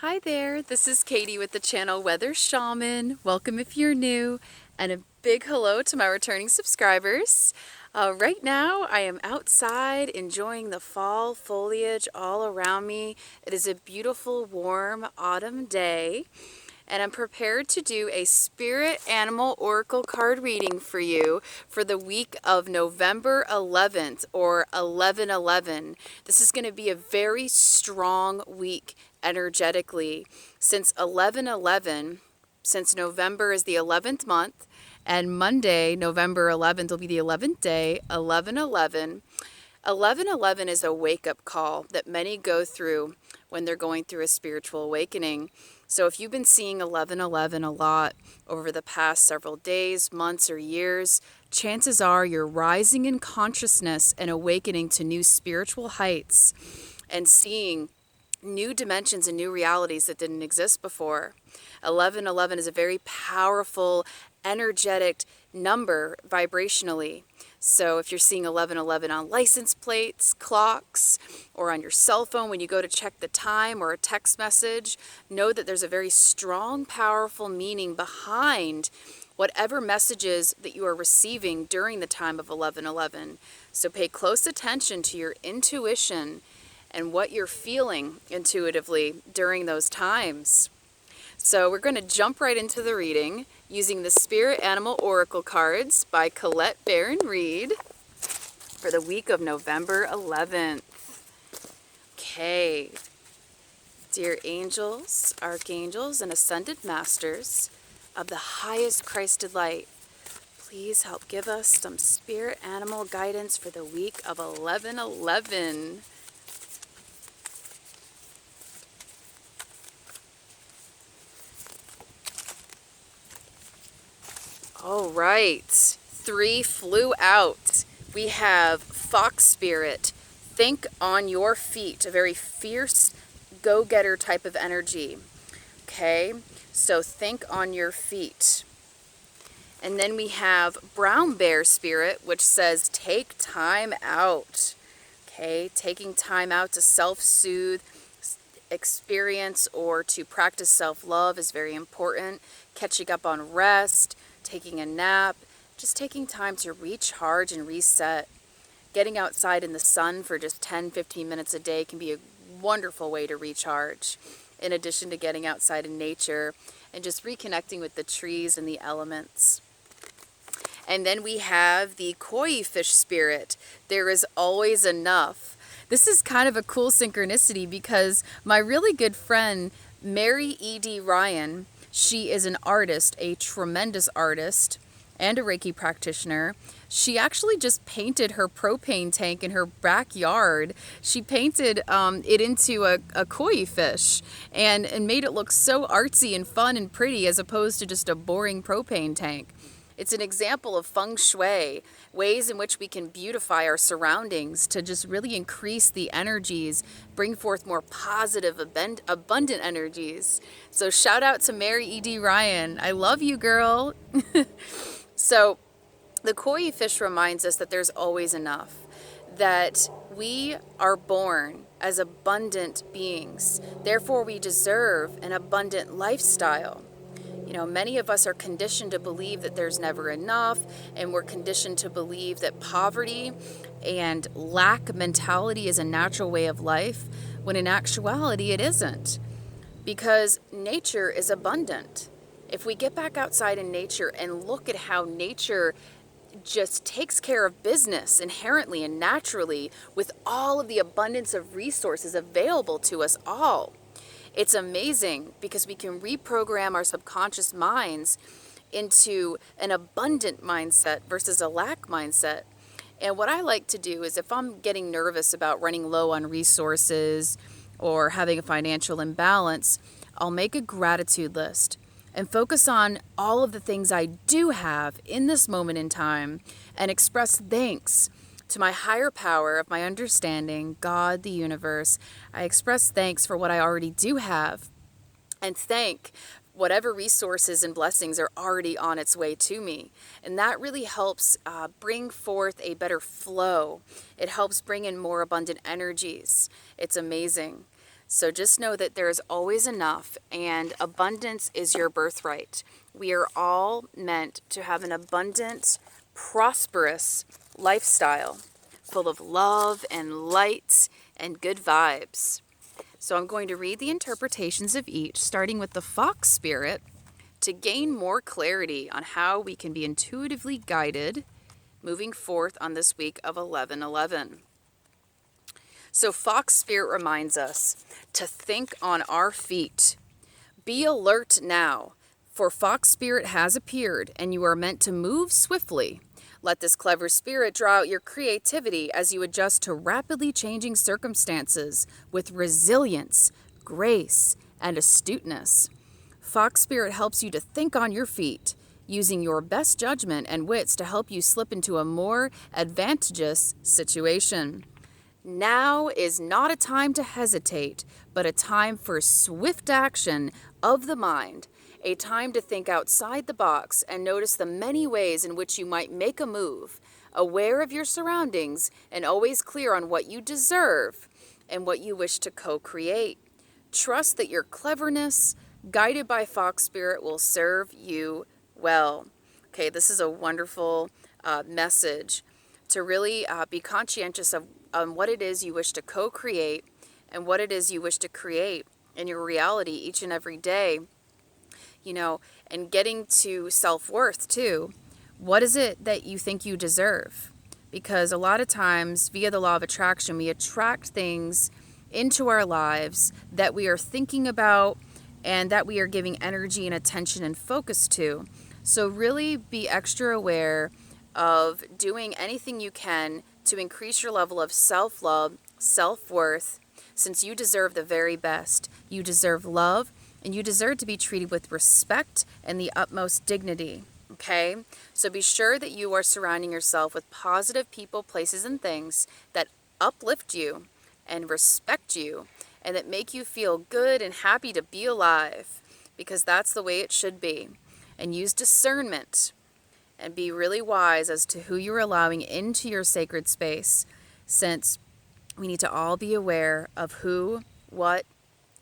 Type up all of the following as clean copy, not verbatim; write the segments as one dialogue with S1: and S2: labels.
S1: Hi there, this is Katie with the channel Weather Shaman. Welcome if you're new, and a big hello to my returning subscribers. Right now I am outside enjoying the fall foliage all around me. It is a beautiful warm autumn day, and I'm prepared to do a spirit animal oracle card reading for you for the week of November 11th or 11/11. This is going to be a very strong week energetically, since 11/11, since November is the 11th month and Monday, November 11th, will be the 11th day. 11/11. 11/11 is a wake-up call that many go through when they're going through a spiritual awakening. So if you've been seeing 11/11 a lot over the past several days, months, or years, chances are you're rising in consciousness and awakening to new spiritual heights and seeing new dimensions and new realities that didn't exist before. 11/11 is a very powerful, energetic number vibrationally. So if you're seeing 11/11 on license plates, clocks, or on your cell phone when you go to check the time or a text message, know that there's a very strong, powerful meaning behind whatever messages that you are receiving during the time of 11/11. So pay close attention to your intuition and what you're feeling intuitively during those times. So we're going to jump right into the reading using the Spirit Animal Oracle cards by Colette Baron-Reid for the week of November 11th. Okay. Dear angels, archangels, and ascended masters of the highest Christed light, please help give us some spirit animal guidance for the week of 11/11. All right, 3 flew out. We have Fox Spirit, think on your feet, a very fierce go-getter type of energy. Okay, so think on your feet. And then we have Brown Bear Spirit, which says take time out. Okay, taking time out to self-soothe, experience, or to practice self-love is very important. Catching up on rest, taking a nap, just taking time to recharge and reset. Getting outside in the sun for just 10-15 minutes a day can be a wonderful way to recharge, in addition to getting outside in nature and just reconnecting with the trees and the elements. And then we have the Koifish Spirit. There is always enough. This is kind of a cool synchronicity because my really good friend, Mary E.D. Ryan, she is an artist, a tremendous artist, and a Reiki practitioner. She actually just painted her propane tank in her backyard. She painted it into a koi fish and made it look so artsy and fun and pretty as opposed to just a boring propane tank. It's an example of feng shui, ways in which we can beautify our surroundings to just really increase the energies, bring forth more positive, abundant energies. So shout out to Mary E.D. Ryan. I love you, girl. So the koi fish reminds us that there's always enough, that we are born as abundant beings. Therefore, we deserve an abundant lifestyle. You know, many of us are conditioned to believe that there's never enough, and we're conditioned to believe that poverty and lack mentality is a natural way of life, when in actuality it isn't, because nature is abundant. If we get back outside in nature and look at how nature just takes care of business inherently and naturally with all of the abundance of resources available to us all, it's amazing because we can reprogram our subconscious minds into an abundant mindset versus a lack mindset. And what I like to do is if I'm getting nervous about running low on resources or having a financial imbalance, I'll make a gratitude list and focus on all of the things I do have in this moment in time and express thanks to my higher power of my understanding, God, the universe. I express thanks for what I already do have and thank whatever resources and blessings are already on its way to me. And that really helps bring forth a better flow. It helps bring in more abundant energies. It's amazing. So just know that there is always enough, and abundance is your birthright. We are all meant to have an abundant, prosperous lifestyle full of love and light and good vibes. So I'm going to read the interpretations of each, starting with the Fox Spirit, to gain more clarity on how we can be intuitively guided moving forth on this week of 11/11. So Fox Spirit reminds us to think on our feet. Be alert now, for Fox Spirit has appeared, and you are meant to move swiftly. Let this clever spirit draw out your creativity as you adjust to rapidly changing circumstances with resilience, grace, and astuteness. Fox Spirit helps you to think on your feet, using your best judgment and wits to help you slip into a more advantageous situation. Now is not a time to hesitate, but a time for swift action of the mind, a time to think outside the box and notice the many ways in which you might make a move, aware of your surroundings and always clear on what you deserve and what you wish to co-create. Trust that your cleverness, guided by Fox Spirit, will serve you well. Okay, this is a wonderful message to really be conscientious of what it is you wish to co-create and what it is you wish to create in your reality each and every day, and getting to self-worth too. What is it that you think you deserve? Because a lot of times, via the law of attraction, we attract things into our lives that we are thinking about and that we are giving energy and attention and focus to. So really be extra aware of doing anything you can to increase your level of self-love, self-worth, since you deserve the very best. You deserve love, and you deserve to be treated with respect and the utmost dignity, okay? So be sure that you are surrounding yourself with positive people, places, and things that uplift you and respect you and that make you feel good and happy to be alive, because that's the way it should be. And use discernment and be really wise as to who you're allowing into your sacred space, since we need to all be aware of who, what,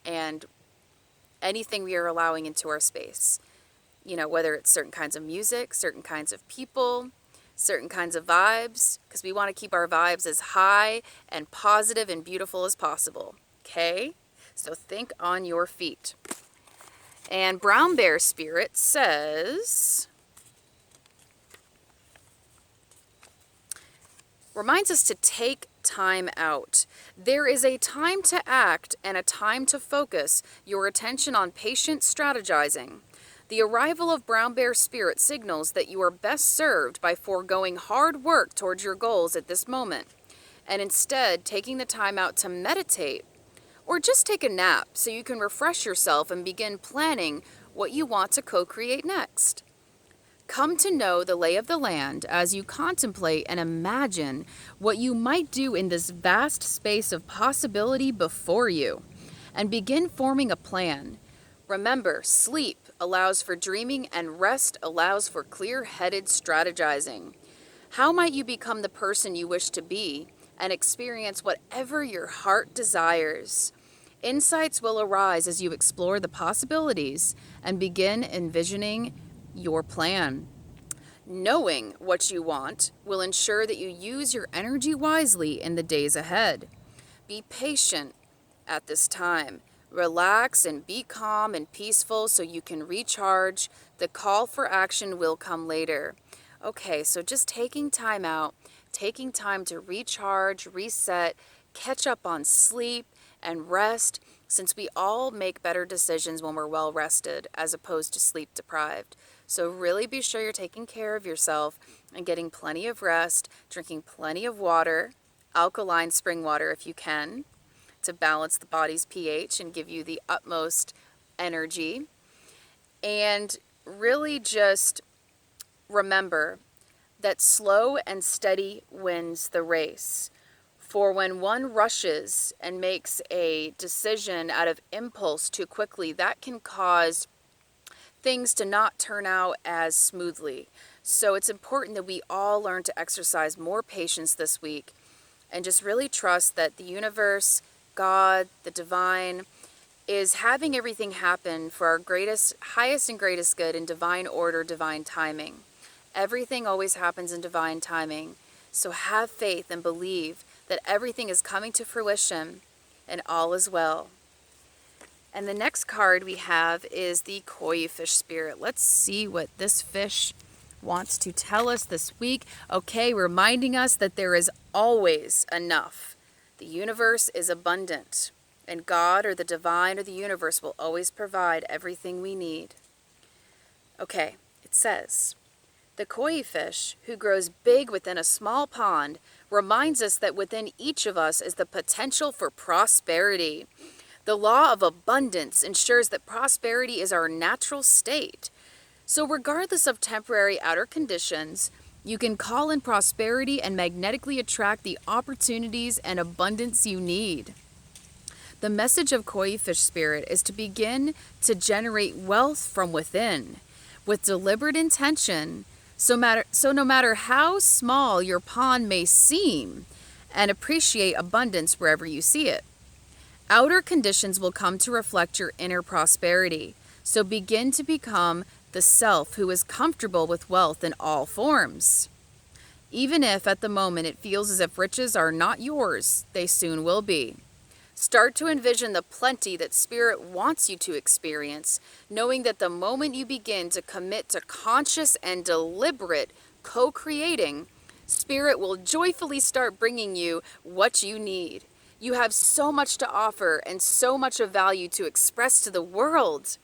S1: and anything we are allowing into our space. Whether it's certain kinds of music, certain kinds of people, certain kinds of vibes, because we want to keep our vibes as high and positive and beautiful as possible. Okay? So think on your feet. And Brown Bear Spirit reminds us to take time out. There is a time to act and a time to focus your attention on patient strategizing. The arrival of Brown Bear Spirit signals that you are best served by foregoing hard work towards your goals at this moment, and instead taking the time out to meditate or just take a nap so you can refresh yourself and begin planning what you want to co-create next. Come to know the lay of the land as you contemplate and imagine what you might do in this vast space of possibility before you, and begin forming a plan. Remember, sleep allows for dreaming and rest allows for clear-headed strategizing. How might you become the person you wish to be and experience whatever your heart desires? Insights will arise as you explore the possibilities and begin envisioning your plan. Knowing what you want will ensure that you use your energy wisely in the days ahead. Be patient at this time. Relax and be calm and peaceful so you can recharge. The call for action will come later. Okay, so just taking time out, taking time to recharge, reset, catch up on sleep, and rest, since we all make better decisions when we're well rested as opposed to sleep deprived. So really be sure you're taking care of yourself and getting plenty of rest, drinking plenty of water, alkaline spring water if you can, to balance the body's pH and give you the utmost energy. And really just remember that slow and steady wins the race. For when one rushes and makes a decision out of impulse too quickly, that can cause things to not turn out as smoothly. So it's important that we all learn to exercise more patience this week and just really trust that the universe God, the divine, is having everything happen for our highest and greatest good in divine order, divine timing. Everything always happens in divine timing. So have faith and believe that everything is coming to fruition and all is well. And the next card we have is the Koifish Spirit. Let's see what this fish wants to tell us this week. Okay, reminding us that there is always enough. The universe is abundant, and God or the divine or the universe will always provide everything we need. Okay, it says, the koi fish, who grows big within a small pond, reminds us that within each of us is the potential for prosperity. The law of abundance ensures that prosperity is our natural state. So regardless of temporary outer conditions, you can call in prosperity and magnetically attract the opportunities and abundance you need. The message of Koifish Spirit is to begin to generate wealth from within with deliberate intention, so no matter how small your pond may seem, and appreciate abundance wherever you see it. Outer conditions will come to reflect your inner prosperity, so begin to become the self who is comfortable with wealth in all forms. Even if at the moment it feels as if riches are not yours, they soon will be. Start to envision the plenty that Spirit wants you to experience, knowing that the moment you begin to commit to conscious and deliberate co-creating, Spirit will joyfully start bringing you what you need. You have so much to offer and so much of value to express to the world.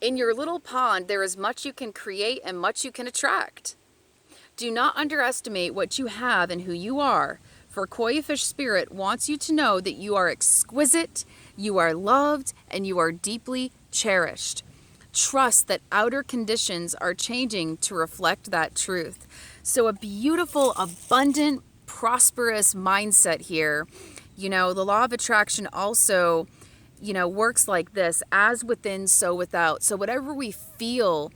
S1: In your little pond, there is much you can create and much you can attract. Do not underestimate what you have and who you are, for Koifish Spirit wants you to know that you are exquisite, you are loved, and you are deeply cherished. Trust that outer conditions are changing to reflect that truth. So a beautiful, abundant, prosperous mindset here. The law of attraction also, works like this: as within, so without. So whatever we feel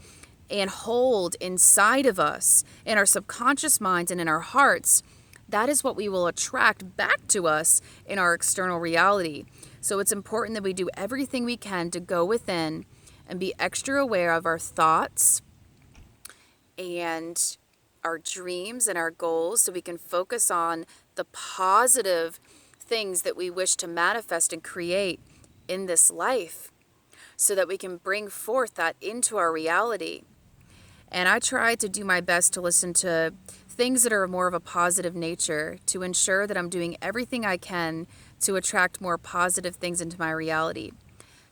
S1: and hold inside of us, in our subconscious minds and in our hearts, that is what we will attract back to us in our external reality. So it's important that we do everything we can to go within and be extra aware of our thoughts and our dreams and our goals, so we can focus on the positive things that we wish to manifest and create in this life, so that we can bring forth that into our reality. And I try to do my best to listen to things that are more of a positive nature, to ensure that I'm doing everything I can to attract more positive things into my reality.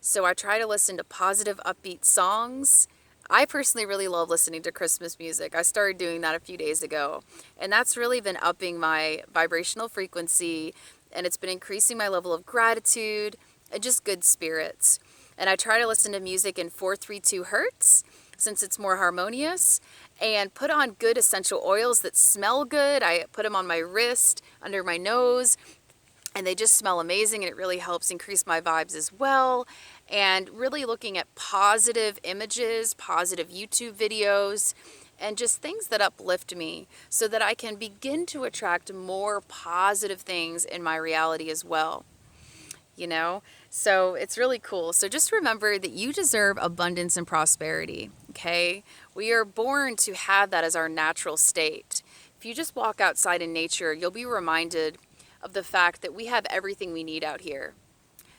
S1: So I try to listen to positive, upbeat songs. I personally really love listening to Christmas music. I started doing that a few days ago, and that's really been upping my vibrational frequency, and it's been increasing my level of gratitude and just good spirits. And I try to listen to music in 432 hertz, since it's more harmonious, and put on good essential oils that smell good. I put them on my wrist, under my nose, and they just smell amazing, and it really helps increase my vibes as well. And really looking at positive images, positive YouTube videos, and just things that uplift me, so that I can begin to attract more positive things in my reality as well. So it's really cool. So just remember that you deserve abundance and prosperity, okay? We are born to have that as our natural state. If you just walk outside in nature, you'll be reminded of the fact that we have everything we need out here.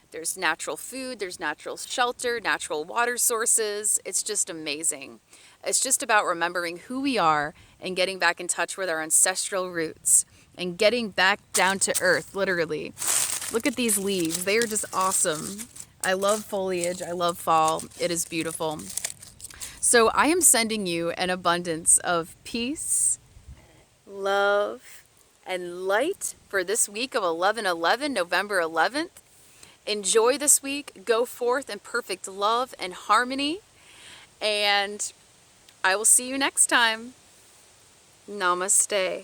S1: There's natural food, there's natural shelter, natural water sources. It's just amazing. It's just about remembering who we are and getting back in touch with our ancestral roots and getting back down to earth, literally. Look at these leaves. They are just awesome. I love foliage. I love fall. It is beautiful. So I am sending you an abundance of peace, love, and light for this week of 11/11, November 11th. Enjoy this week. Go forth in perfect love and harmony. And I will see you next time. Namaste.